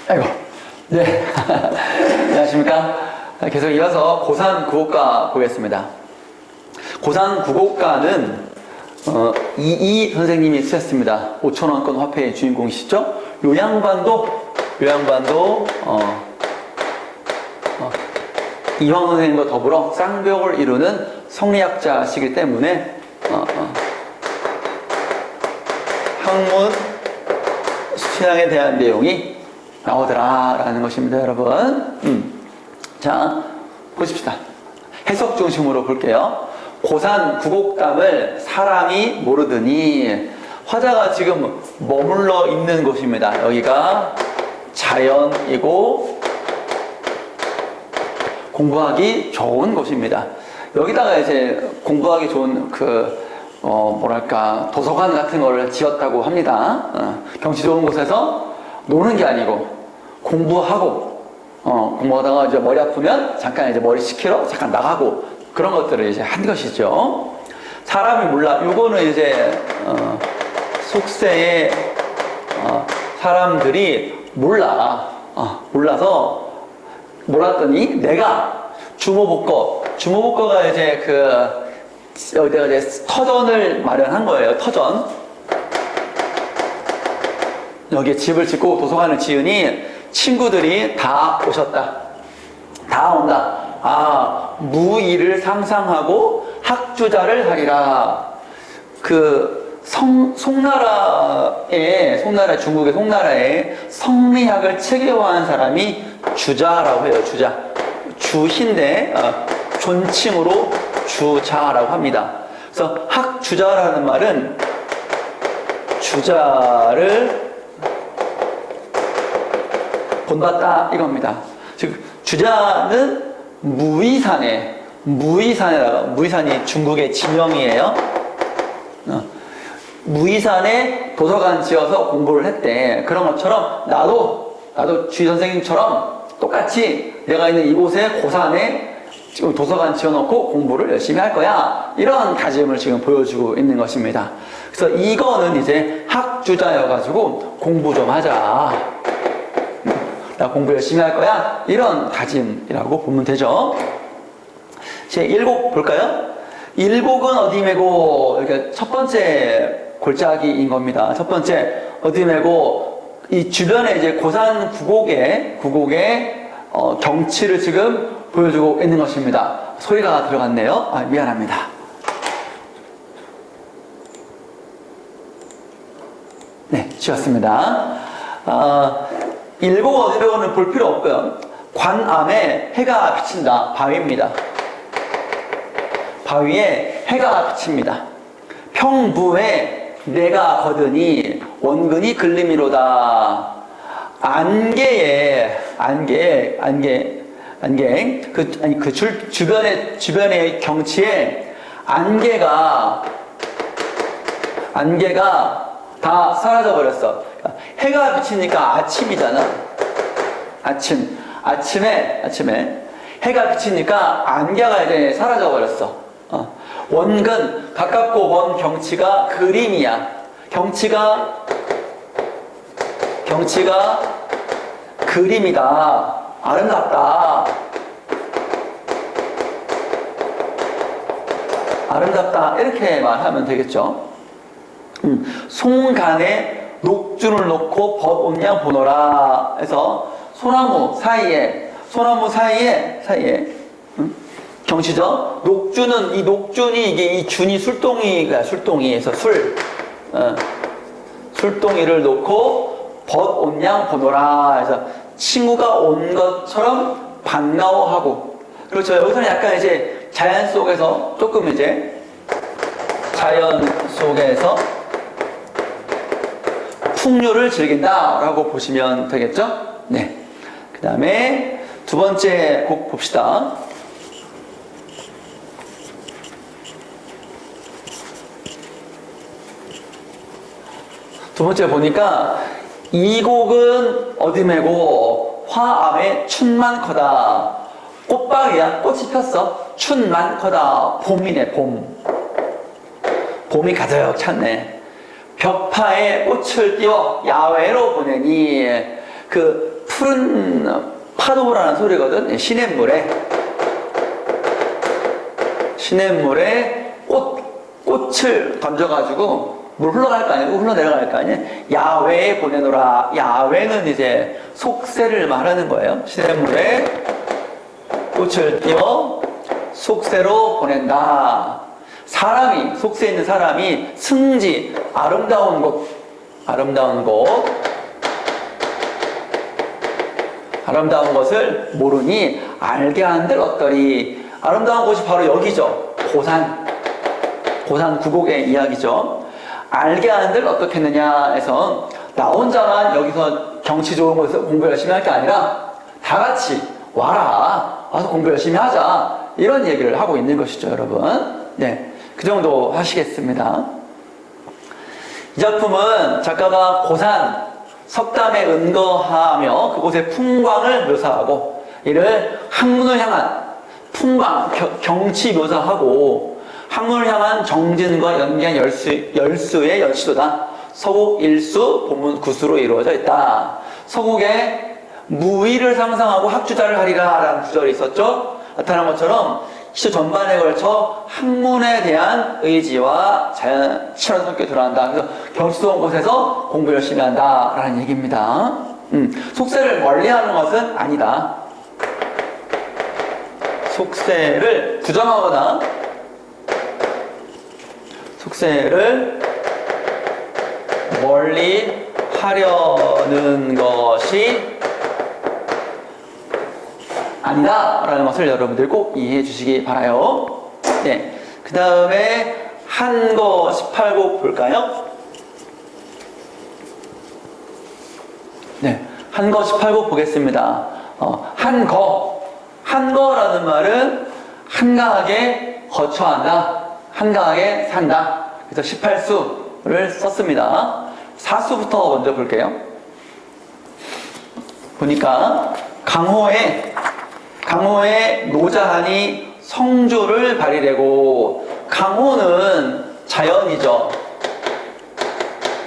아이고, 네. 안녕하십니까. 계속 이어서 고산 국어과 보겠습니다. 고산 국어과는 이이 선생님이 쓰셨습니다. 5,000원권 화폐의 주인공이시죠? 요 양반도 이황 선생님과 더불어 쌍벽을 이루는 성리학자시기 때문에 학문 수신앙에 대한 내용이 나오더라라는 것입니다, 여러분. 자, 보십시다. 해석 중심으로 볼게요. 고산 구곡담을 사람이 모르더니 화자가 지금 머물러 있는 곳입니다. 여기가 자연이고 공부하기 좋은 곳입니다. 여기다가 이제 공부하기 좋은 도서관 같은 걸 지었다고 합니다. 경치 좋은 곳에서 노는 게 아니고 공부하다가 이제 머리 아프면 잠깐 이제 머리 식히러 잠깐 나가고 그런 것들을 이제 한 것이죠. 사람이 몰라. 요거는 이제 속세의 사람들이 몰라서 몰랐더니 내가 주모복거가 이제 여기다가 이제 터전을 마련한 거예요. 터전. 여기에 집을 짓고 도서관을 지으니 친구들이 다 오셨다. 다 온다. 무의를 상상하고 학주자를 하리라. 중국의 송나라에 성리학을 체계화한 사람이 주자라고 해요. 주신데 존칭으로 주자라고 합니다. 그래서 학주자라는 말은 주자를 본받다 이겁니다. 즉 주자는 무의산이 중국의 지명이에요. 무의산에 도서관 지어서 공부를 했대. 그런 것처럼 나도 주희 선생님처럼 똑같이 내가 있는 이곳에 고산에 지금 도서관 지어놓고 공부를 열심히 할 거야. 이런 다짐을 지금 보여주고 있는 것입니다. 그래서 이거는 이제 학주자여가지고 공부 좀 하자. 나 공부 열심히 할 거야. 이런 다짐이라고 보면 되죠. 제 1곡 볼까요? 1곡은 어디 메고, 이렇게 첫 번째 골짜기인 겁니다. 첫 번째, 어디 메고, 이 주변에 이제 고산 구곡의 경치를 지금 보여주고 있는 것입니다. 소리가 들어갔네요. 미안합니다. 네, 지웠습니다. 1곡 어디 메고는 볼 필요 없고요. 관암에 해가 비친다. 바위입니다. 바위에 해가 비칩니다. 평부에 내가 거드니 원근이 글림이로다. 주변의 경치에 안개가 다 사라져 버렸어. 해가 비치니까 아침이잖아. 아침에 해가 비치니까 안개가 이제 사라져 버렸어. 원근, 가깝고 먼 경치가 그림이야. 경치가 그림이다. 아름답다. 이렇게 말하면 되겠죠. 송간에 녹주를 놓고 벗온양 보노라 해서 소나무 사이에 경치죠. 녹준이 이게 이 준이 술동이에서 술동이를 놓고 벗온양 보노라 해서 친구가 온 것처럼 반가워하고. 그렇죠. 여기서는 약간 이제 자연 속에서 풍류를 즐긴다라고 보시면 되겠죠? 네. 그 다음에 두 번째 곡 봅시다. 두 번째 보니까 이 곡은 어디 메고 화암에 춘만 커다. 꽃박이야. 꽃이 폈어. 춘만 커다. 봄이네, 봄. 봄이 가득 찼네. 벽파에 꽃을 띄워 야외로 보내니 푸른 파도라는 소리거든. 시냇물에 꽃을 던져가지고 물 흘러갈 거 아니고 흘러내려갈 거 아니에요. 야외에 보내노라. 야외는 이제 속세를 말하는 거예요. 시냇물에 꽃을 띄워 속세로 보낸다. 속세에 있는 사람이 승지, 아름다운 것을 모르니 알게 한들 어떠리. 아름다운 곳이 바로 여기죠. 고산 구곡의 이야기죠. 알게 한들 어떻겠느냐 해서 나 혼자만 여기서 경치 좋은 곳에서 공부 열심히 할 게 아니라 다 같이 와서 공부 열심히 하자. 이런 얘기를 하고 있는 것이죠, 여러분. 네, 그 정도 하시겠습니다. 이 작품은 작가가 고산, 석담에 은거하며 그곳의 풍광을 묘사하고 이를 학문을 향한 풍광, 경치 묘사하고 학문을 향한 정진과 연기한 열수의 연시도다. 서국 1수, 본문 9수로 이루어져 있다. 서국에 무의를 상상하고 학주자를 하리라 라는 구절이 있었죠. 나타난 것처럼 시조 전반에 걸쳐 학문에 대한 의지와 자연 친화적 성격이 드러난다. 그래서 경치 좋은 곳에서 공부 열심히 한다 라는 얘기입니다. 속세를 멀리하는 것은 아니다. 속세를 부정하거나 속세를 멀리 하려는 것이 아니다 라는 것을 여러분들 꼭 이해해 주시기 바라요. 네, 그 다음에 한거 18곡 볼까요? 네, 한거 18곡 보겠습니다. 한거라는 말은 한가하게 거처한다, 한가하게 산다. 그래서 18수를 썼습니다. 4수부터 먼저 볼게요. 보니까 강호에 노자하니 성주를 발휘되고, 강호는 자연이죠.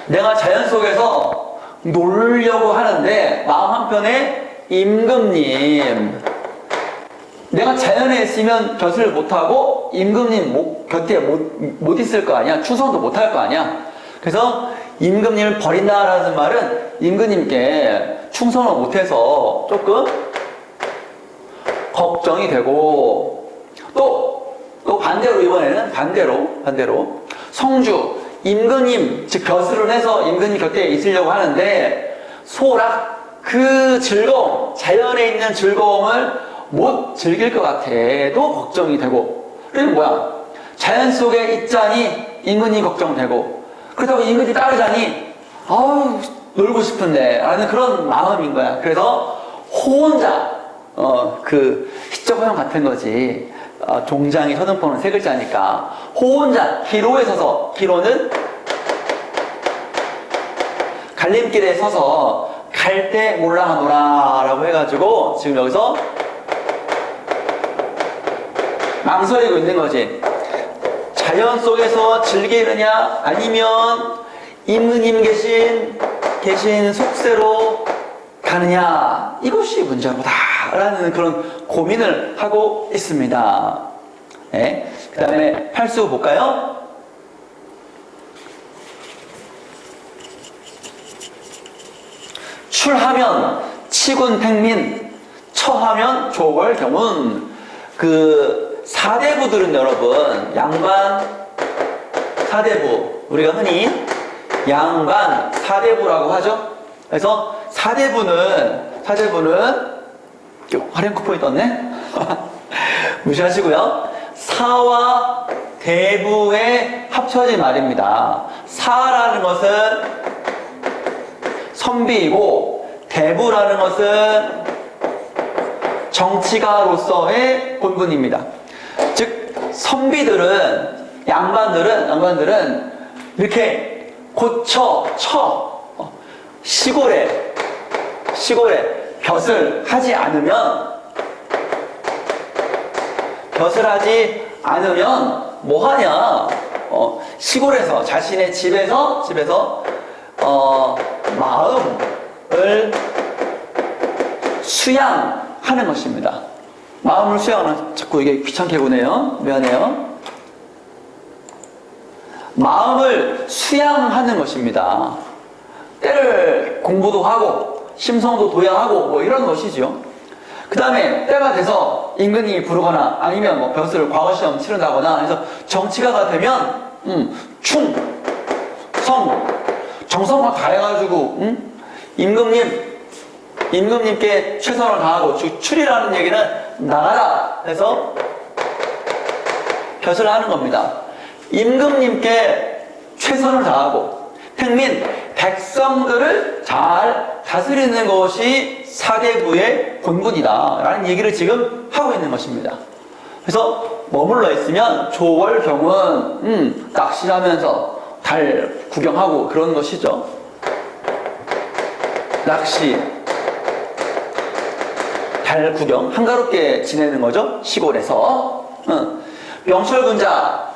내가 자연 속에서 놀려고 하는데 마음 한편에 임금님, 내가 자연에 있으면 곁을 못하고 임금님 곁에 못 있을 거 아니야. 충성도 못할 거 아니야. 그래서 임금님을 버린다라는 말은 임금님께 충성을 못해서 조금 걱정이 되고, 또 반대로 이번에는 반대로 성주, 임금님 즉 벼슬을 해서 임금님 곁에 있으려고 하는데 소락, 그 즐거움, 자연에 있는 즐거움을 못 즐길 것 같아도 걱정이 되고, 그리고 뭐야, 자연 속에 있자니 임금님 걱정되고, 그렇다고 임금님 따르자니 아우 놀고 싶은데 라는 그런 마음인 거야. 그래서 혼자 그 시적화형 같은 거지. 종장이 서등포는 세 글자니까 혼자 기로에 서서, 기로는 갈림길에 서서 갈 때 몰라 하노라 라고 해가지고 지금 여기서 망설이고 있는 거지. 자연 속에서 즐기느냐 아니면 임금님 계신 속세로 가느냐, 이것이 문제로다 라는 그런 고민을 하고 있습니다. 네. 그 다음에 8수 볼까요? 출하면 치군택민, 처하면 조궐경운. 그 사대부들은 여러분, 양반, 사대부, 우리가 흔히 양반, 사대부라고 하죠. 그래서 사대부는 화려한 쿠폰이 떴네? 무시하시고요. 사와 대부의 합쳐진 말입니다. 사라는 것은 선비이고 대부라는 것은 정치가로서의 본분입니다. 즉 선비들은, 양반들은 이렇게 시골에 벼슬 하지 않으면 뭐 하냐? 시골에서, 자신의 집에서 마음을 수양하는 것입니다. 마음을 수양하는, 자꾸 이게 귀찮게 보네요. 미안해요. 마음을 수양하는 것입니다. 때를 공부도 하고 심성도 도양하고 뭐 이런 것이죠. 그 다음에 때가 돼서 임금이 부르거나 아니면 뭐 벼슬 과거시험 치른다거나 해서 정치가가 되면 충, 성, 정성을 다해가지고 임금님께 최선을 다하고 출이라는 얘기는 나가라 해서 벼슬을 하는 겁니다. 임금님께 최선을 다하고 평민 백성들을 잘 다스리는 것이 사대부의 본분이다 라는 얘기를 지금 하고 있는 것입니다. 그래서 머물러 있으면 조월경은 낚시하면서 달 구경하고 그런 것이죠. 낚시, 달 구경, 한가롭게 지내는 거죠. 시골에서. 명철군자,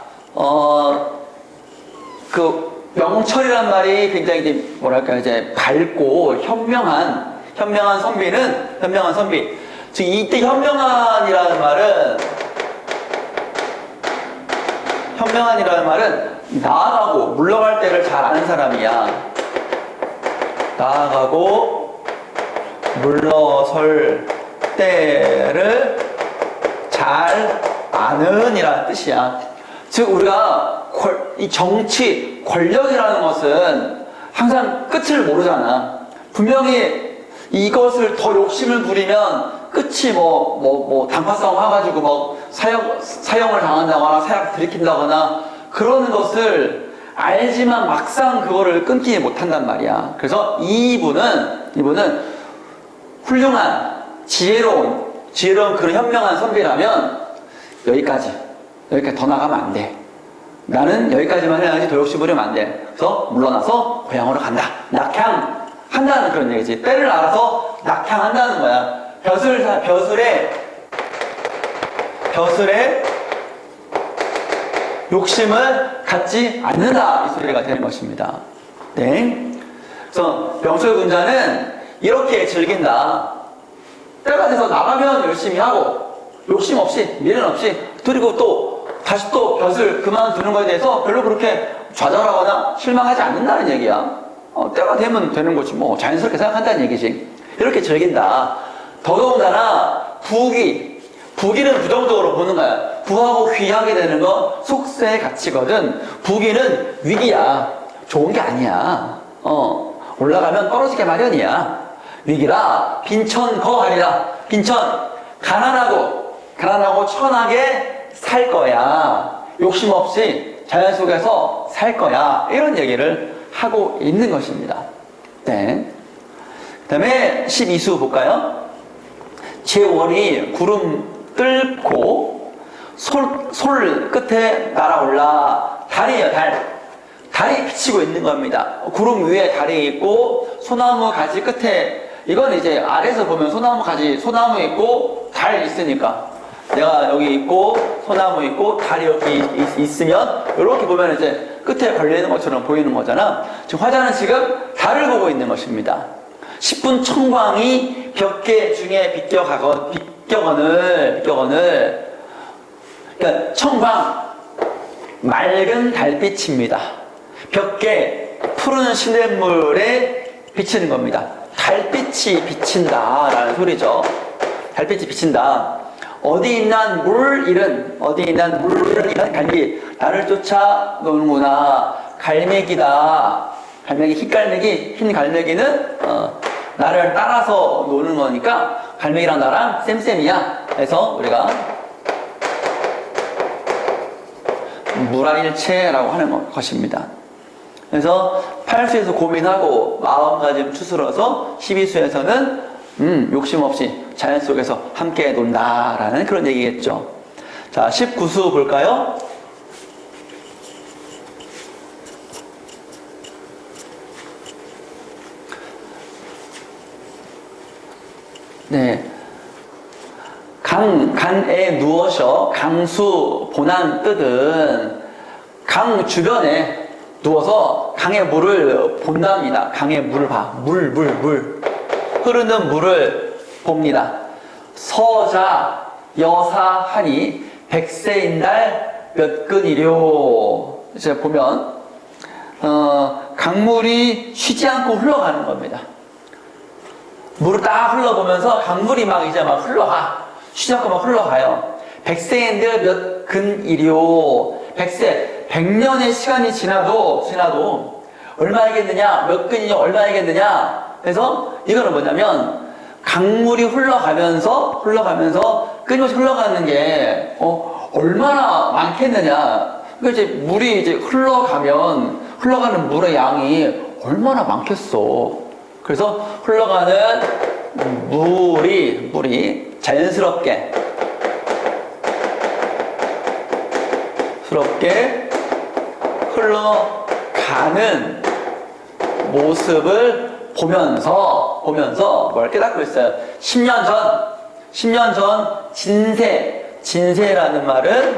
명철이란 말이 굉장히 이제 뭐랄까 이제 밝고 현명한 선비. 즉 이때 현명한이라는 말은 나아가고 물러갈 때를 잘 아는 사람이야. 나아가고 물러설 때를 잘 아는 이라는 뜻이야. 즉 우리가 이 정치, 권력이라는 것은 항상 끝을 모르잖아. 분명히 이것을 더 욕심을 부리면 끝이 단팥싸움 해가지고 사형을 당한다거나 사약 들이킨다거나 그러는 것을 알지만 막상 그거를 끊지 못한단 말이야. 그래서 이분은 훌륭한, 지혜로운 그런 현명한 선비라면 여기까지 더 나가면 안 돼. 나는 여기까지만 해야지 더 욕심 부리면 안 돼. 그래서 물러나서 고향으로 간다. 낙향한다는 그런 얘기지. 때를 알아서 낙향한다는 거야. 벼슬에 욕심을 갖지 않는다. 이 소리가 되는 것입니다. 네. 그래서 명철군자는 이렇게 즐긴다. 때가 돼서 나가면 열심히 하고 욕심 없이, 미련 없이, 그리고 또 다시 또 벼슬 그만두는 것에 대해서 별로 그렇게 좌절하거나 실망하지 않는다는 얘기야. 때가 되면 되는 거지 뭐 자연스럽게 생각한다는 얘기지. 이렇게 즐긴다. 더더군다나 부귀는 부정적으로 보는 거야. 부하고 귀하게 되는 건 속세의 가치거든. 부귀는 위기야. 좋은 게 아니야. 올라가면 떨어지게 마련이야. 위기라 빈천거하리라. 빈천, 가난하고 천하게 살 거야. 욕심 없이 자연 속에서 살 거야. 이런 얘기를 하고 있는 것입니다. 네. 그 다음에 12수 볼까요? 제월이 구름 뚫고 솔 끝에 날아올라. 달이에요, 달이 비치고 있는 겁니다. 구름 위에 달이 있고 소나무 가지 끝에, 이건 이제 아래에서 보면 소나무 있고 달 있으니까 내가 여기 있고 소나무 있고 달이 여기 있으면 이렇게 보면 이제 끝에 걸리는 것처럼 보이는 거잖아. 지금 화자는 지금 달을 보고 있는 것입니다. 10분 청광이 벽계 중에 비껴거늘. 그러니까 청광, 맑은 달빛입니다. 벽계, 푸른 시냇물에 비치는 겁니다. 달빛이 비친다라는 소리죠. 달빛이 비친다. 어디 있는 물 잃은 갈매기, 나를 쫓아 노는구나. 갈매기다. 흰 갈매기는 나를 따라서 노는 거니까 갈매기랑 나랑 쌤쌤이야. 그래서 우리가 무라일체라고 하는 것입니다. 그래서 8수에서 고민하고 마음가짐 추스러서 12수에서는 욕심 없이 자연 속에서 함께 논다라는 그런 얘기겠죠. 자, 19수 볼까요? 네. 간에 누워서 강수 보난 뜻은 강 주변에 누워서 강의 물을 본답니다. 강의 물을 봐. 물. 흐르는 물을 봅니다. 서자 여사하니 백세인달 몇 근이료. 이제 보면 강물이 쉬지 않고 흘러가는 겁니다. 물을 딱 흘러보면서 강물이 막 이제 막 흘러가. 쉬지 않고 막 흘러가요. 백세인들 몇 근이료. 백세, 100년의 시간이 지나도 얼마이겠느냐, 몇 근이냐, 얼마이겠느냐. 그래서 이거는 뭐냐면 강물이 흘러가면서 끊임없이 흘러가는 게 얼마나 많겠느냐. 그러니까 이제 물이 이제 흘러가는 물의 양이 얼마나 많겠어. 그래서 흘러가는 물이 자연스럽게 흘러가는 모습을 보면서 뭘 깨닫고 있어요. 10년 전 진세라는 말은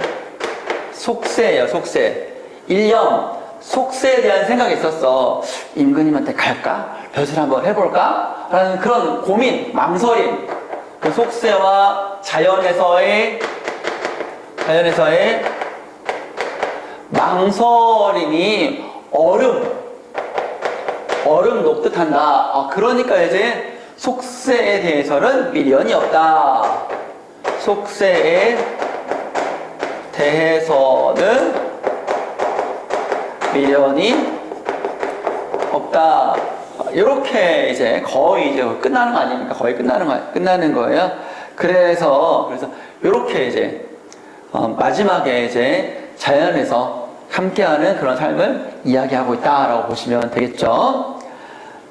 속세예요. 속세. 1년 속세에 대한 생각이 있었어. 임금님한테 갈까? 벼슬 한번 해볼까? 라는 그런 고민, 망설임. 그 속세와 자연에서의 망설임이 얼음 녹듯한다. 그러니까 이제 속세에 대해서는 미련이 없다. 속세에 대해서는 미련이 없다. 이렇게 이제 거의 이제 끝나는 거 아닙니까? 거의 끝나는 거예요. 그래서 이렇게 이제 마지막에 이제 자연에서 함께하는 그런 삶을 이야기하고 있다라고 보시면 되겠죠.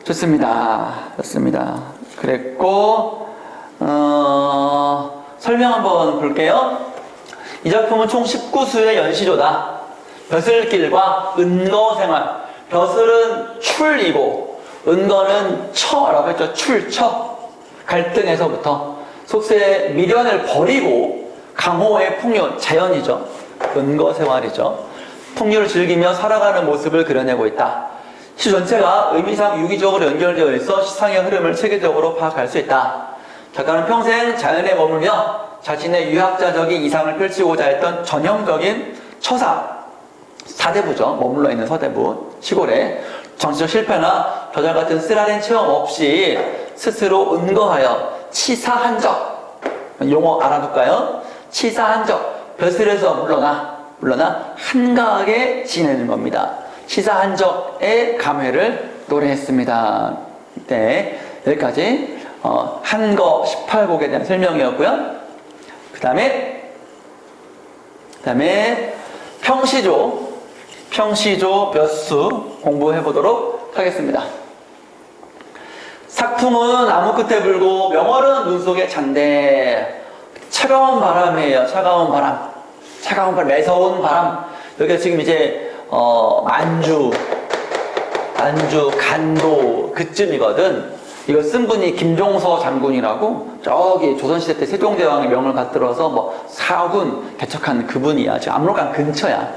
좋습니다. 그랬고 설명 한번 볼게요. 이 작품은 총 19수의 연시조다. 벼슬길과 은거생활. 벼슬은 출이고 은거는 처라고 했죠. 출처. 갈등에서부터 속세의 미련을 버리고 강호의 풍요, 자연이죠. 은거생활이죠. 풍요를 즐기며 살아가는 모습을 그려내고 있다. 시 전체가 의미상 유기적으로 연결되어 있어 시상의 흐름을 체계적으로 파악할 수 있다. 작가는 평생 자연에 머물며 자신의 유학자적인 이상을 펼치고자 했던 전형적인 처사, 사대부죠. 머물러 있는 서대부, 시골에 정치적 실패나 벼슬 같은 쓰라린 체험 없이 스스로 은거하여 치사한적, 용어 알아둘까요? 치사한적, 벼슬에서 물러나 한가하게 지내는 겁니다. 치사한적의 감회를 노래했습니다. 네, 여기까지 한거 18곡에 대한 설명이었고요. 그 다음에 평시조 몇 수 공부해 보도록 하겠습니다. 삭풍은 나무 끝에 불고 명월은 눈 속에 잔대. 차가운 바람이에요. 차가운 바람, 매서운 바람. 여기가 지금 이제 만주, 간도 그쯤이거든. 이거 쓴 분이 김종서 장군이라고 저기 조선시대 때 세종대왕의 명을 받들어서 뭐 사군 개척한 그분이야. 지금 압록강 근처야.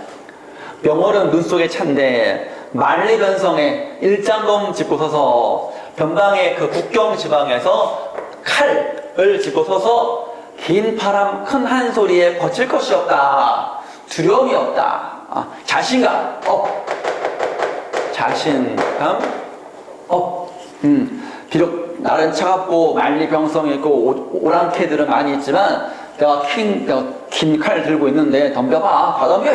명월은 눈 속에 찬데 만리변성에 일장검 짚고 서서 변방의 그 국경 지방에서 칼을 짚고 서서 긴 바람 큰 한 소리에 거칠 것이 없다. 두려움이 없다. 자신감 업. 비록 날은 차갑고 만리병성이 있고 오랑캐들은 많이 있지만 내가 긴 칼 들고 있는데 덤벼봐. 다 덤벼.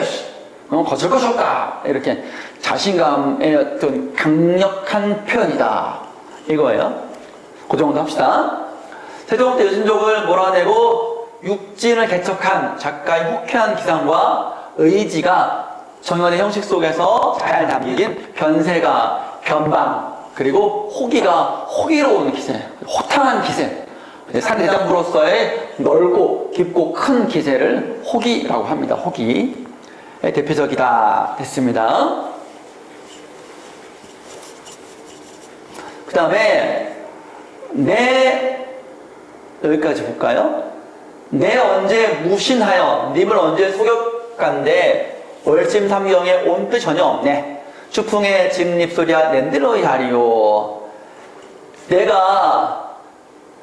거칠 것이 없다. 이렇게 자신감의 어떤 강력한 표현이다. 이거예요. 그 정도 합시다. 세종 때 여신족을 몰아내고 육진을 개척한 작가의 호쾌한 기상과 의지가 정연의 형식 속에서 잘 담긴 변세가 변방, 그리고 호기가 호기로운 기세, 호탕한 기세, 산대장부로서의 넓고 깊고 큰 기세를 호기라고 합니다. 호기의 대표적이다 됐습니다. 그 다음에 여기까지 볼까요? 내 언제 무신하여 님을 언제 속였간데 월침삼경에 온 뜻 전혀 없네. 추풍의 직립소리야 낸들어이 하리요. 내가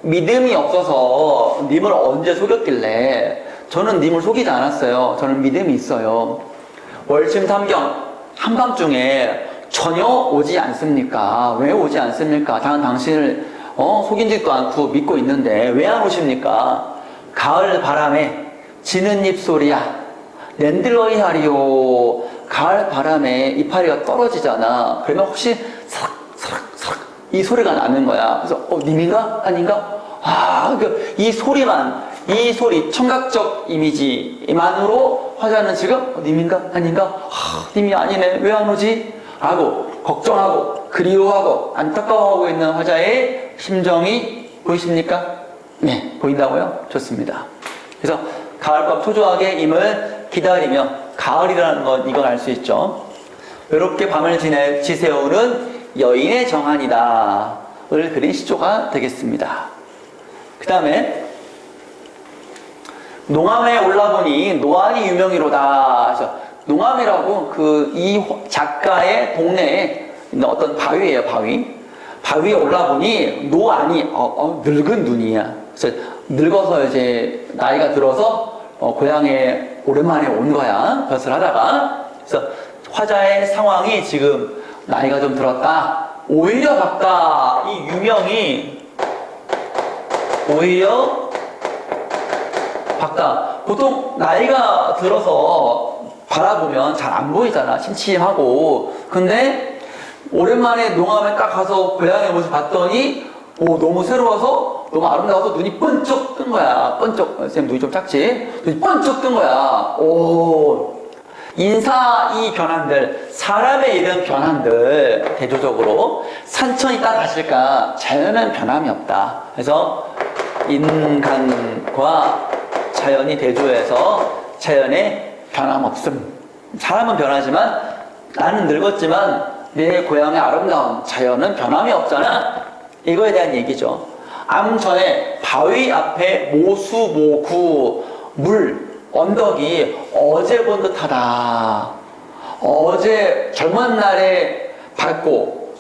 믿음이 없어서 님을 언제 속였길래 저는 님을 속이지 않았어요. 저는 믿음이 있어요. 월침삼경 한밤중에 전혀 오지 않습니까? 왜 오지 않습니까? 저는 당신을 속인지도 않고 믿고 있는데 왜 안 오십니까? 가을 바람에 지는 잎소리야 낸들러이 하리요. 가을 바람에 이파리가 떨어지잖아. 그러면 혹시 사락사락사락 이 소리가 나는 거야. 그래서 님인가? 아닌가? 이 소리만, 이 소리, 청각적 이미지만으로 화자는 지금 님인가? 아닌가? 님이 아니네. 왜 안 오지? 라고 걱정하고 그리워하고 안타까워하고 있는 화자의 심정이 보이십니까? 네, 보인다고요? 좋습니다. 그래서 가을밤 초조하게 임을 기다리며 가을이라는 건 이걸 알 수 있죠. 외롭게 밤을 지새우는 여인의 정한이다 을 그린 시조가 되겠습니다. 그 다음에 농암에 올라보니 노안이 유명이로다. 농암이라고 이 작가의 동네에 있는 어떤 바위예요. 바위에 올라보니 노안이 늙은 눈이야. 그래서 늙어서 이제 나이가 들어서 고향에 오랜만에 온 거야. 벼슬 하다가. 그래서 화자의 상황이 지금 나이가 좀 들었다. 오히려 밝다. 이 유명이 오히려 밝다. 보통 나이가 들어서 바라보면 잘 안 보이잖아. 침침하고. 근데 오랜만에 농암에 딱 가서 고향의 모습 봤더니 너무 새로워서 너무 아름다워서 눈이 번쩍 뜬 거야. 번쩍. 쌤 눈이 좀 작지? 눈이 번쩍 뜬 거야. 인사 이 변환들, 사람의 이런 변환들 대조적으로 산천이 따라가실까? 자연은 변함이 없다. 그래서 인간과 자연이 대조해서 자연의 변함없음. 사람은 변하지만 나는 늙었지만 내 고향의 아름다운 자연은 변함이 없잖아. 이거에 대한 얘기죠. 암전에 바위 앞에 모수모구 물 언덕이 어제 본 듯하다. 어제 젊은 날에 봤고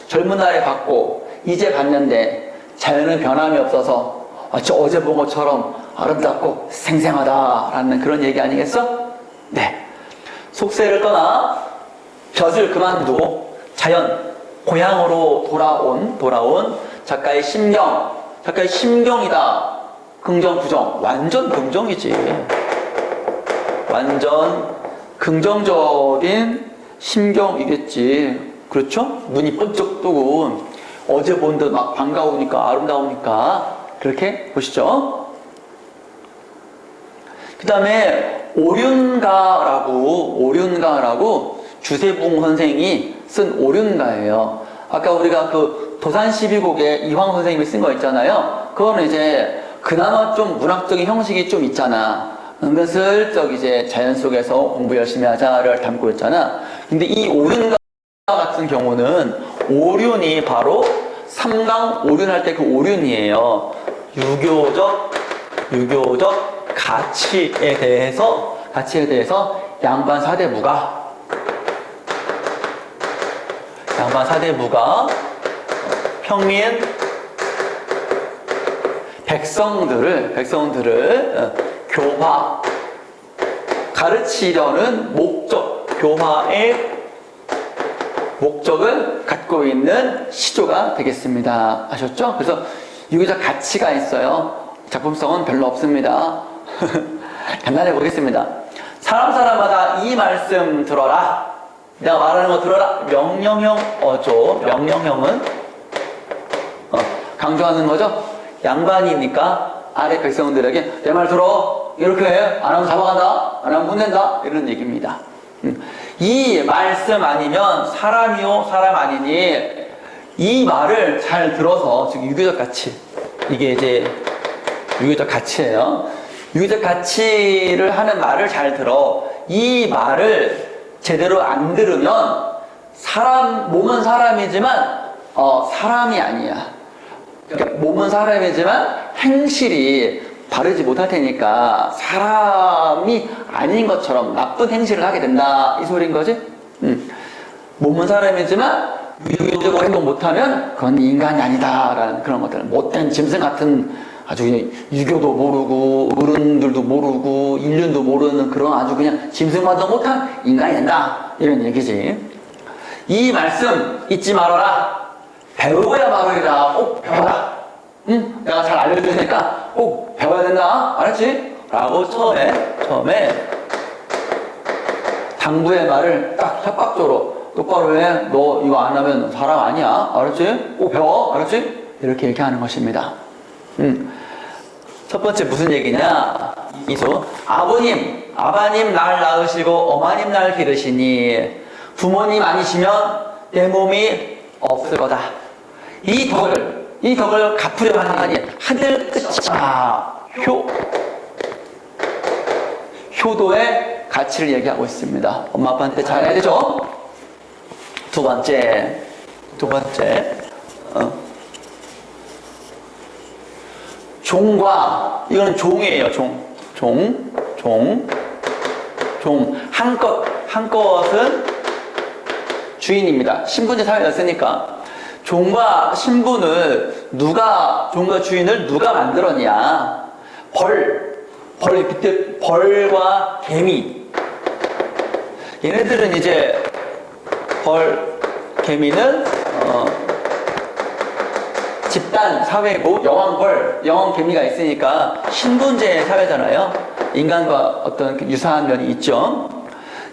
이제 봤는데 자연은 변함이 없어서 마치 어제 본 것처럼 아름답고 생생하다라는 그런 얘기 아니겠어? 네. 속세를 떠나 벼슬 그만두고 자연 고향으로 돌아온 작가의 심경이다. 긍정 부정 완전 긍정이지. 완전 긍정적인 심경이겠지. 그렇죠? 눈이 번쩍 뜨고 어제 본 듯 막 반가우니까 아름다우니까 그렇게 보시죠. 그 다음에 오륜가라고 주세붕 선생이 쓴 오륜가예요. 아까 우리가 도산 12곡에 이황 선생님이 쓴 거 있잖아요. 그거는 이제 그나마 좀 문학적인 형식이 좀 있잖아. 은근슬쩍 이제 자연 속에서 공부 열심히 하자를 담고 있잖아. 근데 이 오륜가 같은 경우는 오륜이 바로 삼강 오륜할 때 그 오륜이에요. 유교적 가치에 대해서 양반 사대부가 평민 백성들을 교화 가르치려는 교화의 목적을 갖고 있는 시조가 되겠습니다. 아셨죠? 그래서 유교적 가치가 있어요. 작품성은 별로 없습니다. 간단히 보겠습니다. 사람마다 이 말씀 들어라. 내가 말하는 거 들어라. 명령형 어조. 명령형은 강조하는 거죠. 양반이니까 아래 백성들에게 내 말 들어. 이렇게 해. 안 하면 잡아간다. 안 하면 혼낸다. 이런 얘기입니다. 이 말씀 아니면 사람이요 사람 아니니 이 말을 잘 들어서 즉 유교적 가치 이게 이제 유교적 가치예요. 유교적 가치를 하는 말을 잘 들어. 이 말을 제대로 안 들으면 몸은 사람이지만 사람이 아니야. 그러니까 몸은 사람이지만 행실이 바르지 못할 테니까 사람이 아닌 것처럼 나쁜 행실을 하게 된다. 이 소리인 거지? 몸은 사람이지만 유교적으로 행동 못하면 그건 인간이 아니다. 라는 그런 것들. 못된 짐승 같은 아주 그냥 유교도 모르고 어른들도 모르고 인륜도 모르는 그런 아주 그냥 짐승만도 못한 인간이 된다 이런 얘기지. 이 말씀 잊지 말아라. 배우고야 말으리라. 꼭 배워라. 응? 내가 잘 알려줄 테니까 꼭 배워야 된다. 알았지? 라고 처음에 당부의 말을 딱 협박적으로 똑바로 해. 너 이거 안 하면 사람 아니야. 알았지? 꼭 배워. 알았지? 이렇게 얘기하는 것입니다. 첫 번째 무슨 얘기냐? 이수. 아버님 날 낳으시고 어머님 날 기르시니 부모님 아니시면 내 몸이 없을 거다. 이 덕을 갚으려 하니 하늘 끝이 효도의 가치를 얘기하고 있습니다. 엄마 아빠한테 잘해야 되죠? 두 번째 종과, 이거는 종이에요. 종. 한것은 주인입니다. 신분제 사회였으니까. 종과 신분을 종과 주인을 누가 만들었냐? 벌과 개미. 얘네들은 이제, 개미는, 집단 사회고 여왕 개미가 있으니까 신분제 사회잖아요. 인간과 어떤 유사한 면이 있죠.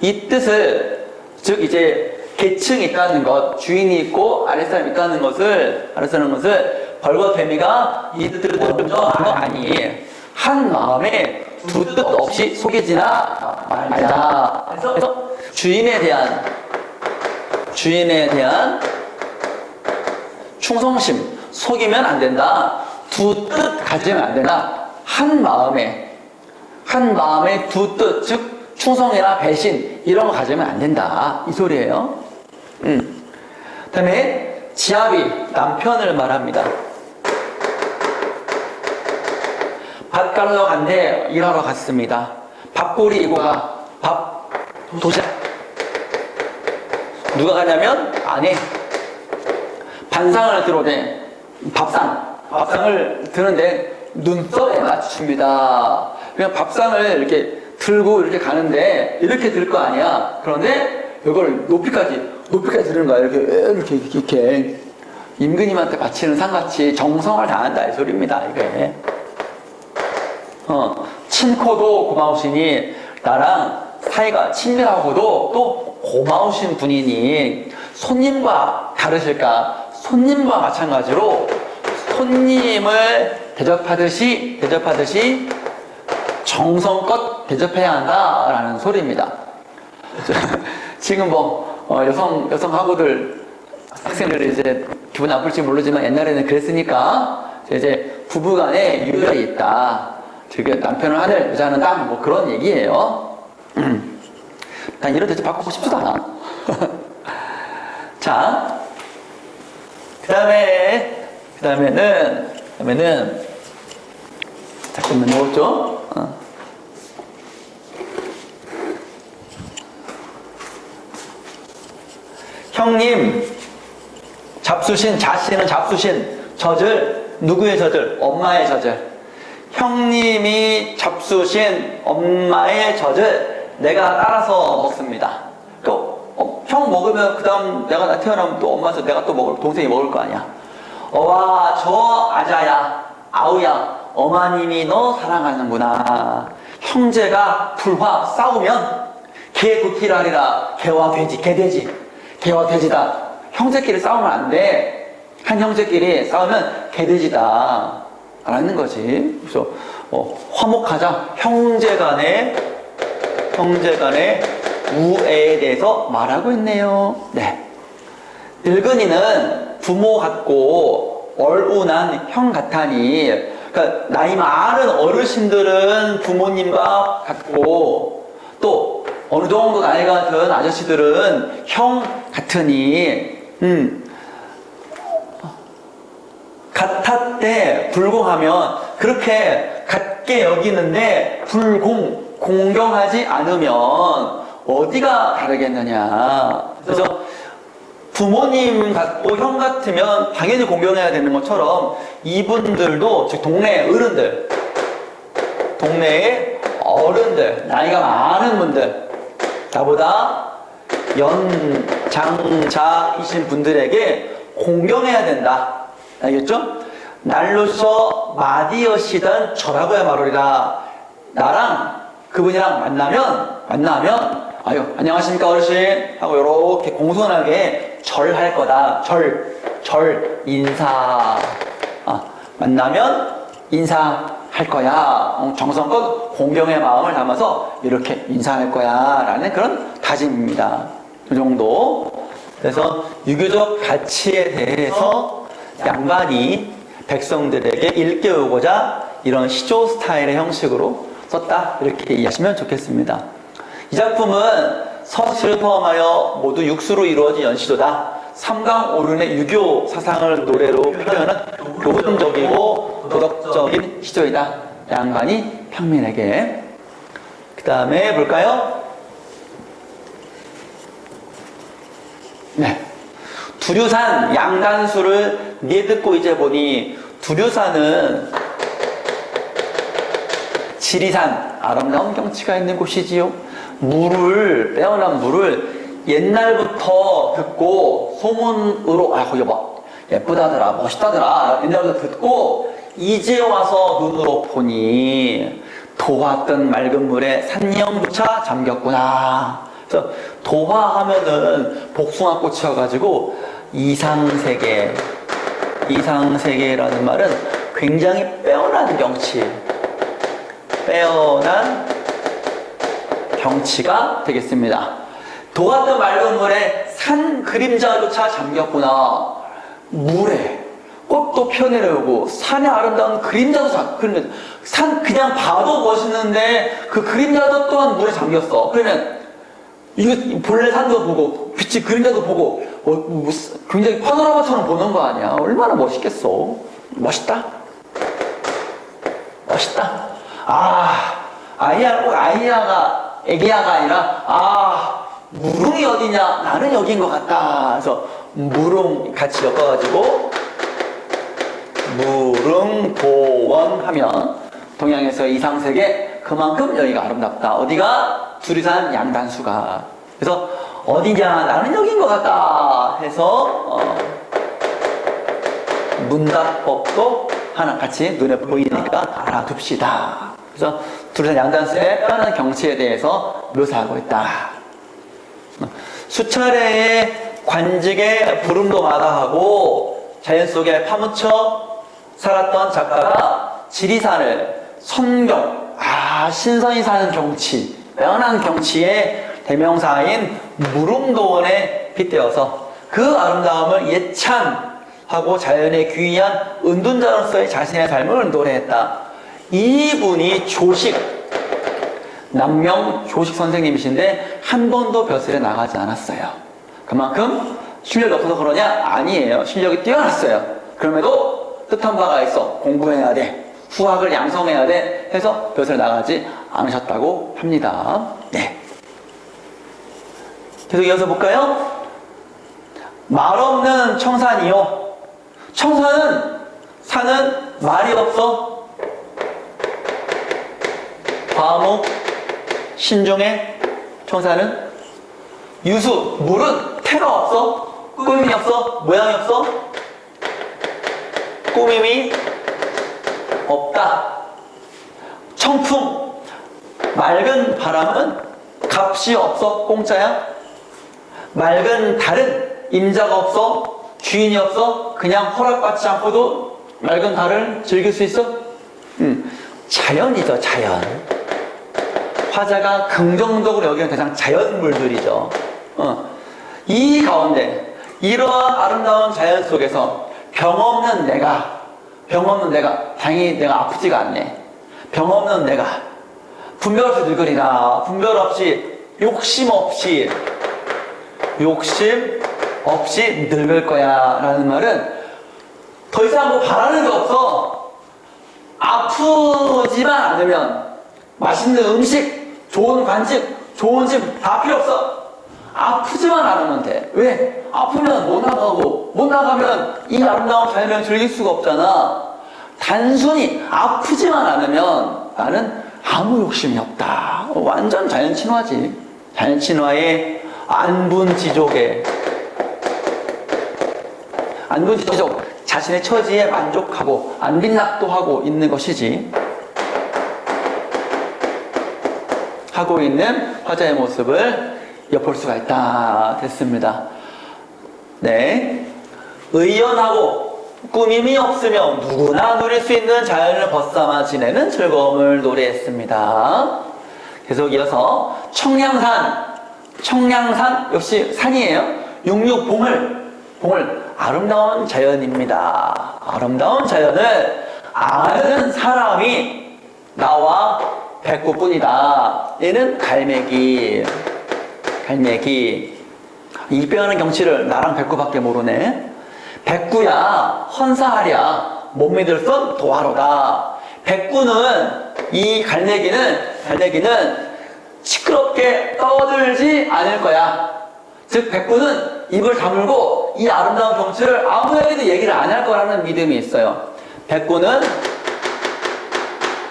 이 뜻을, 즉 이제 계층이 있다는 것, 주인이 있고 아랫사람이 있다는 것을 벌과 개미가 이 뜻을 먼저 한 거 아니. 한 마음에 두 뜻 없이 속이지나 말자. 그래서 주인에 대한 충성심, 속이면 안 된다. 두 뜻 가지면 안 된다. 한 마음에 두 뜻, 즉 충성이나 배신 이런 거 가지면 안 된다. 이 소리예요. 그다음에 지압이 남편을 말합니다. 밭 가러 간대 일하러 갔습니다. 밥꼬리 이고가 밥 도시락. 누가 가냐면 아내. 반상을 들어오대. 밥상을 드는데 눈썹에 맞춥니다. 그냥 밥상을 이렇게 들고 이렇게 가는데 이렇게 들 거 아니야. 그런데 이걸 높이까지 드는 거야. 이렇게 임금님한테 바치는 상같이 정성을 다한다 이 소리입니다. 이게. 친코도 고마우시니 나랑 사이가 친밀하고도 또 고마우신 분이니 손님과 다르실까? 손님과 마찬가지로 손님을 대접하듯이 정성껏 대접해야 한다라는 소리입니다. 지금 여성 학생들 이제 기분 나쁠지 모르지만 옛날에는 그랬으니까 이제 부부간에 유별이 있다. 즉 남편은 하늘, 여자는 땅, 뭐 그런 얘기예요. 난 이런 대접 받고 싶지도 않아. 자, 그다음에는 잠깐만 넣었죠? 형님, 자씨는 잡수신 젖을, 누구의 젖을? 엄마의 젖을. 형님이 잡수신 엄마의 젖을 내가 따라서 먹습니다. 형 먹으면 그 다음 내가 태어나면 또 엄마 젖 내가 또 동생이 먹을 거 아니야. 어와 저 아자야 아우야 어머님이 너 사랑하는구나. 형제가 불화 싸우면 개 도끼를 하리라. 개와 돼지다. 형제끼리 싸우면 안 돼. 한 형제끼리 싸우면 개돼지다 라는 거지. 그래서 화목하자. 형제간의 우애에 대해서 말하고 있네요. 네. 늙은이는 부모 같고 얼운한 형 같아니. 그러니까 나이 많은 어르신들은 부모님과 같고 또 어느 정도 나이가 든 아저씨들은 형 같으니 같았대 불공하면 그렇게 같게 여기는데 공경하지 않으면 어디가 다르겠느냐. 그래서 부모님 같고 형 같으면 당연히 공경해야 되는 것처럼 이분들도, 즉 동네 어른들, 동네의 어른들, 나이가 많은 분들, 나보다 연장자이신 분들에게 공경해야 된다. 알겠죠? 날로서 마디엇이던 저라고야 말하리라. 나랑 그분이랑 만나면 아유 안녕하십니까 어르신 하고 이렇게 공손하게 절할 거다. 절 인사. 만나면 인사할 거야. 정성껏 공경의 마음을 담아서 이렇게 인사할 거야 라는 그런 다짐입니다. 이 정도. 그래서 유교적 가치에 대해서 양반이 백성들에게 일깨우고자 이런 시조 스타일의 형식으로 썼다, 이렇게 이해하시면 좋겠습니다. 이 작품은 서시를 포함하여 모두 육수로 이루어진 연시조다. 삼강오륜의 유교 사상을 노래로 표현하는 교훈적이고 도덕적인 시조이다. 양반이 평민에게. 그 다음에 볼까요? 네. 두류산 양단수를 네 듣고 이제 보니, 두류산은 지리산, 아름다운 경치가 있는 곳이지요. 빼어난 물을 옛날부터 듣고 소문으로, 거기 봐, 예쁘다더라, 멋있다더라, 옛날부터 듣고 이제 와서 눈으로 보니 도화뜬 맑은 물에 산영부차 잠겼구나. 그래서 도화하면은 복숭아꽃이어가지고 이상세계라는 말은 굉장히 빼어난 경치가 되겠습니다. 도화뜬 맑은 물에 산 그림자조차 잠겼구나. 물에 꽃도 펴내려오고 산의 아름다운 그림자도 산 그냥 봐도 멋있는데 그 그림자도 또한 물에 잠겼어. 그러면 이거 본래 산도 보고 빛이 그림자도 보고 굉장히 파노라마처럼 보는 거 아니야. 얼마나 멋있겠어. 멋있다. 애기야가 아니라 무릉이 어디냐, 나는 여긴 것 같다. 그래서 무릉 같이 엮어가지고 무릉도원 하면 동양에서 이상세계, 그만큼 여기가 아름답다. 어디가? 두리산 양단수가. 그래서 어디냐, 나는 여긴 것 같다 해서 문답법도 하나 같이 눈에 보이니까 알아둡시다. 그래서 두리산 양단수의 편안한 경치에 대해서 묘사하고 있다. 수차례의 관직에 부름도 마다하고 자연 속에 파묻혀 살았던 작가가 지리산을 신선히 사는 경치, 빼어난 경치의 대명사인 무릉도원에 빗대어서 그 아름다움을 예찬하고 자연에 귀의한 은둔자로서의 자신의 삶을 노래했다. 이분이 남명 조식 선생님이신데 한 번도 벼슬에 나가지 않았어요. 그만큼 실력이 없어서 그러냐? 아니에요. 실력이 뛰어났어요. 그럼에도 뜻한 바가 있어. 공부해야 돼. 후학을 양성해야 돼. 해서 벼슬에 나가지 않으셨다고 합니다. 네. 계속 이어서 볼까요? 말 없는 청산이요. 산은 말이 없어. 과목, 신종의 청산은 유수, 물은 태가 없어. 꾸밈이 없어. 모양이 없어. 꾸밈이 없다. 청풍, 맑은 바람은 값이 없어. 공짜야. 맑은 달은 임자가 없어. 주인이 없어. 그냥 허락받지 않고도 맑은 달을 즐길 수 있어. 자연이죠, 자연. 화자가 긍정적으로 여기는 가장 자연물들이죠. 이 가운데 이러한 아름다운 자연 속에서 병 없는 내가 다행히 내가 아프지가 않네. 병 없는 내가 분별 없이 늙으리라. 분별 없이 욕심 없이 늙을 거야 라는 말은 더 이상 뭐 바라는 게 없어. 아프지만 않으면 맛있는 음식, 좋은 관직, 좋은 집 다 필요 없어. 아프지만 않으면 돼. 왜? 아프면 못 나가고, 못 나가면 이 아름다운 자연을 즐길 수가 없잖아. 단순히 아프지만 않으면 나는 아무 욕심이 없다. 완전 자연 친화지. 자연 친화의 안분지족에, 안분지족, 자신의 처지에 만족하고 안빈낙도하고 있는 것이지. 하고 있는 화자의 모습을 엿볼 수가 있다. 됐습니다. 네. 의연하고 꾸밈이 없으며 누구나 누릴 수 있는 자연을 벗삼아 지내는 즐거움을 노래했습니다. 계속 이어서 청량산 역시 산이에요. 봉을 아름다운 자연입니다. 아름다운 자연을 아는 사람이 나와 백구뿐이다. 얘는 갈매기. 이 빼어난 경치를 나랑 백구밖에 모르네. 백구야 헌사하랴 못 믿을 선 도하로다. 백구는 이 갈매기는 시끄럽게 떠들지 않을 거야. 즉 백구는 입을 다물고 이 아름다운 경치를 아무에게도 얘기를 안 할 거라는 믿음이 있어요. 백구는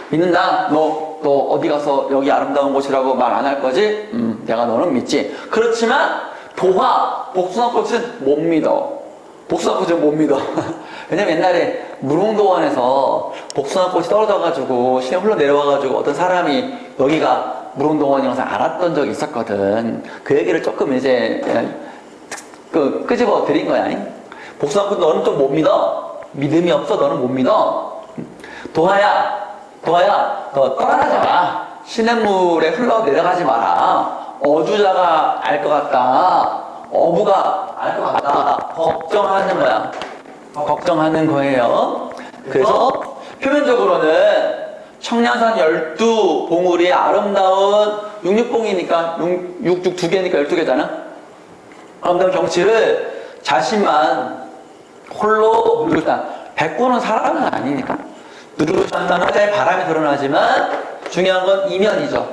믿는다. 너 어디 가서 여기 아름다운 곳이라고 말 안 할 거지? 내가 너는 믿지. 그렇지만 복숭아꽃은 못 믿어. 왜냐면 옛날에 무릉도원에서 복숭아꽃이 떨어져가지고 시내 흘러 내려와가지고 어떤 사람이 여기가 무릉도원이라서 알았던 적이 있었거든. 그 얘기를 조금 이제 끄집어 드린 거야. 복숭아꽃 너는 좀 못 믿어. 믿음이 없어. 너는 못 믿어. 도하야, 너 떠나지 마. 시냇물에 흘러 내려가지 마라. 어주자가 알 것 같다. 어부가 알 것 같다. 걱정하는 거야. 걱정하는 거예요. 그래서 표면적으로는 청량산 12봉우리의 아름다운 66봉이니까 66 두 개니까 12개잖아. 아름다운 경치를 자신만 홀로 누리고 있다. 백구는 사람은 아니니까. 누리고 있다는 화자의 바람이 드러나지만 중요한 건 이면이죠.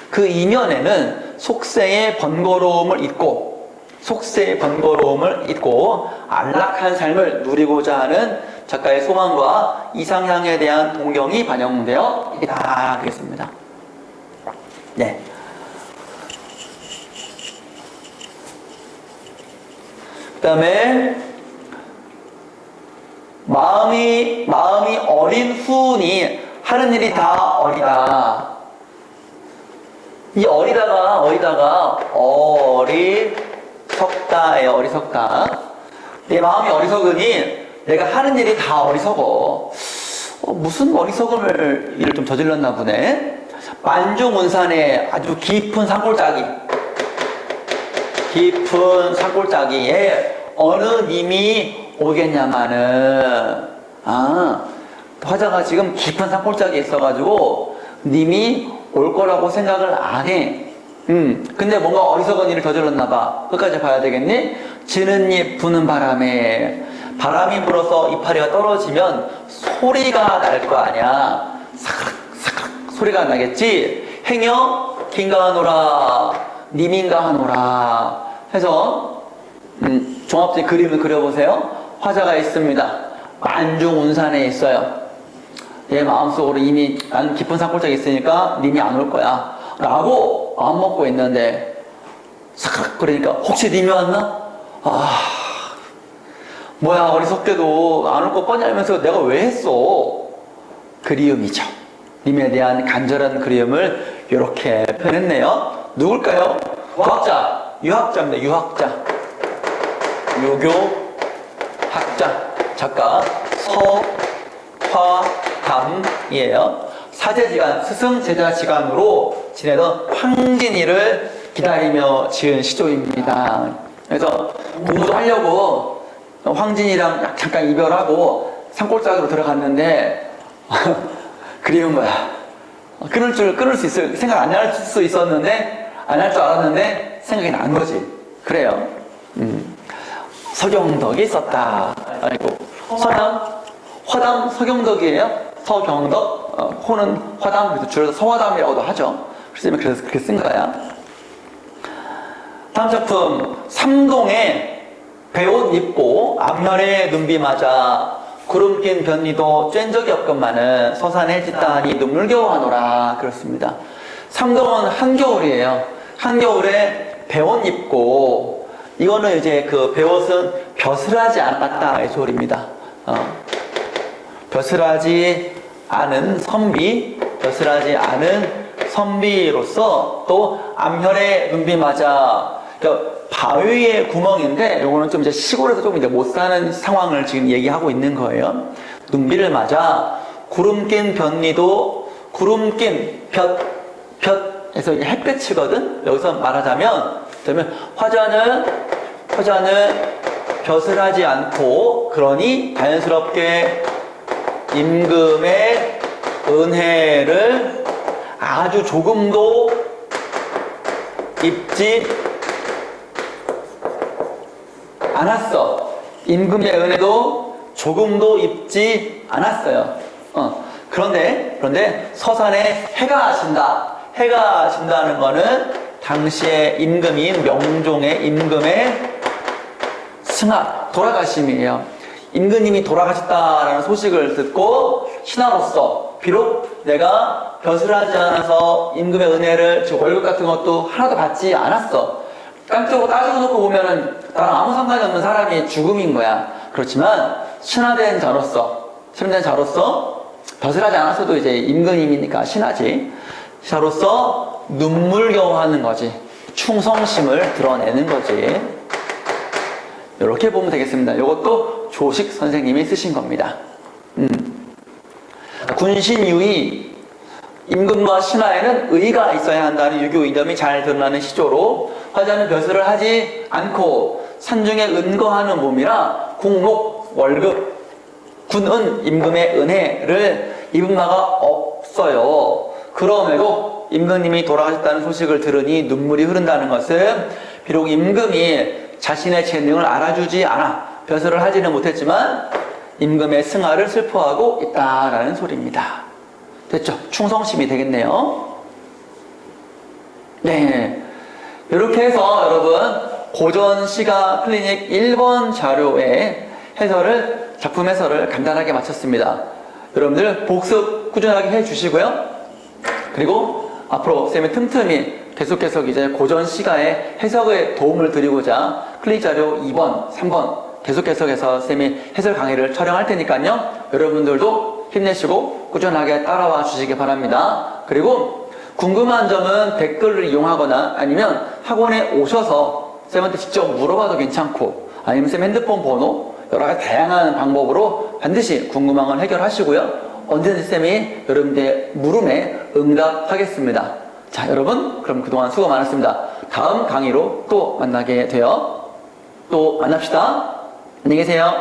그 이면에는 속세의 번거로움을 잊고 안락한 삶을 누리고자 하는 작가의 소망과 이상향에 대한 동경이 반영되어 있다. 하겠습니다. 네. 그 다음에 마음이 어린 후니 하는 일이 다 어리다. 이 어리다가 어리석다예요. 어리석다. 내 마음이 어리석으니 내가 하는 일이 다 어리석어. 무슨 어리석음을 일을 좀 저질렀나 보네. 만중운산에 아주 깊은 산골짜기에 어느 님이 오겠냐마는, 화자가 지금 깊은 산골짜기에 있어가지고 님이 올 거라고 생각을 안 해. 근데 뭔가 어리석은 일을 저질렀나 봐. 끝까지 봐야 되겠니? 지는 잎 부는 바람이 불어서 이파리가 떨어지면 소리가 날 거 아니야. 사크락 소리가 나겠지. 행여 긴가 하노라 님인가 하노라 해서 종합적인 그림을 그려보세요. 화자가 있습니다. 만중운산에 있어요. 내 마음속으로 이미 난 깊은 산골짜기에 있으니까 님이 안 올 거야 라고 마음 먹고 있는데 사크락 그러니까 혹시 님이 왔나? 뭐야 어리석게도 안 올 거 뻔히 알면서 내가 왜 했어? 그리움이죠. 님에 대한 간절한 그리움을 이렇게 표현했네요. 누굴까요? 유학자입니다. 유교학자 작가 서화담이에요. 사제지간, 스승제자지간으로 지내던 황진이를 기다리며 지은 시조입니다. 그래서 공부도 하려고 황진이랑 잠깐 이별하고 산골짜기로 들어갔는데 그리운 거야. 끊을 수 있을 생각 안 할 수 있었는데 안 할 줄 알았는데 생각이 난 거지. 그래요. 서경덕이 있었다. 아이고 화담 서경덕이에요. 서경덕, 호는 화담, 줄여서 서화담이라고도 하죠. 그래서 그렇게 쓴 거야. 다음 작품 삼동에 배옷 입고 앞면에 눈비 맞아 구름 낀 변리도 쬐은 적이 없건만은 서산에 짓다하니 눈물겨워 하노라. 그렇습니다. 삼동은 한겨울이에요. 한겨울에 배옷 입고, 이거는 이제 그 배옷은 벼슬하지 않았다의 소리입니다. 벼슬하지 않은 선비, 벼슬하지 않은 선비로서 또 암혈에 눈비 맞아. 그러니까 바위의 구멍인데, 요거는 좀 이제 시골에서 조금 이제 못 사는 상황을 지금 얘기하고 있는 거예요. 눈비를 맞아 구름 낀 변리도, 구름 낀 볕에서 햇볕이거든. 여기서 말하자면, 그러면 화자는 벼슬하지 않고, 그러니 자연스럽게 임금의 은혜를 아주 조금도 입지 않았어. 임금의 은혜도 조금도 입지 않았어요. 그런데 서산에 해가 진다. 해가 진다는 거는 당시의 임금인 명종의 임금의 승하, 돌아가심이에요. 임금님이 돌아가셨다라는 소식을 듣고 신하로서 비록 내가 벼슬하지 않아서 임금의 은혜를, 즉 월급 같은 것도 하나도 받지 않았어. 깡적으로 따지고 놓고 보면은 나랑 아무 상관이 없는 사람이 죽음인 거야. 그렇지만 신하된 자로서 벼슬하지 않았어도 이제 임금님이니까 신하지. 자로서 눈물겨워하는 거지. 충성심을 드러내는 거지. 이렇게 보면 되겠습니다. 이것도 조식 선생님이 쓰신 겁니다. 군신유의, 임금과 신하에는 의가 있어야 한다는 유교 이념이 잘 드러나는 시조로 화자는 벼슬을 하지 않고 산중에 은거하는 몸이라 공록, 월급, 군은, 임금의 은혜를 입은 바가 없어요. 그럼에도 임금님이 돌아가셨다는 소식을 들으니 눈물이 흐른다는 것은 비록 임금이 자신의 재능을 알아주지 않아 벼슬을 하지는 못했지만 임금의 승하를 슬퍼하고 있다라는 소리입니다. 됐죠? 충성심이 되겠네요. 네, 이렇게 해서 여러분 고전 시가 클리닉 1번 자료의 작품 해설을 간단하게 마쳤습니다. 여러분들 복습 꾸준하게 해주시고요. 그리고 앞으로 쌤이 틈틈이 계속해서 이제 고전 시가의 해석에 도움을 드리고자 클릭 자료 2번, 3번 계속해서 쌤이 해설 강의를 촬영할 테니까요. 여러분들도 힘내시고 꾸준하게 따라와 주시기 바랍니다. 그리고 궁금한 점은 댓글을 이용하거나 아니면 학원에 오셔서 쌤한테 직접 물어봐도 괜찮고, 아니면 쌤 핸드폰 번호 여러 가지 다양한 방법으로 반드시 궁금한 걸 해결하시고요. 언제든지 쌤이 여러분들의 물음에 응답하겠습니다. 자, 여러분 그럼 그동안 수고 많았습니다. 다음 강의로 또 만나게 돼요. 또 만납시다. 안녕히 계세요.